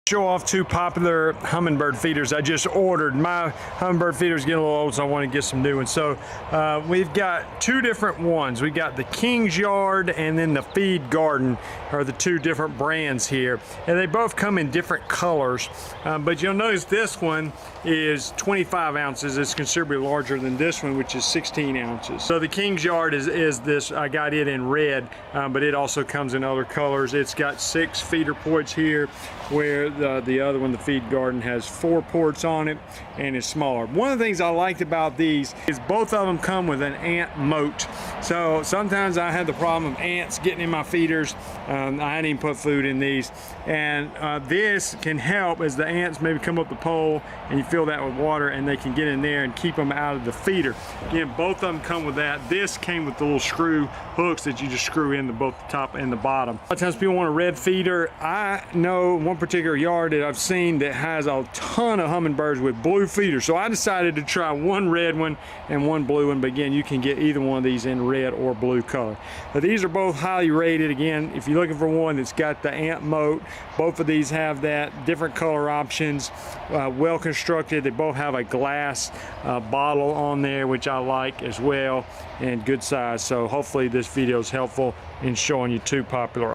Show off two popular hummingbird feeders I just ordered. My hummingbird feeders getting a little old, so I want to get some new ones. So we've got two different ones. We got the King's Yard and then the Feed Garden are the two different brands here, and they both come in different colors. But you'll notice this one is 25 ounces. It's considerably larger than this one, which is 16 ounces. So the King's Yard is this. I got it in red, but it also comes in other colors. It's got 6 feeder ports here, where the other one, the Feed Garden, has 4 ports on it and is smaller. One of the things I liked about these is both of them come with an ant moat. So sometimes I had the problem of ants getting in my feeders. I hadn't even put food in these, and this can help as the ants maybe come up the pole and you fill that with water, and they can get in there and keep them out of the feeder. Again, both of them come with that. This came with the little screw hooks that you just screw in both the top and the bottom. A lot of times people want a red feeder. I know one particular yard that I've seen that has a ton of hummingbirds with blue feeders, so I decided to try one red one and one blue one. But again, you can get either one of these in red or blue color. But these are both highly rated. Again, if you're looking for one that's got the ant moat, both of these have that. Different color options, well constructed. They both have a glass bottle on there, which I like as well, and good size. So hopefully this video is helpful in showing you two popular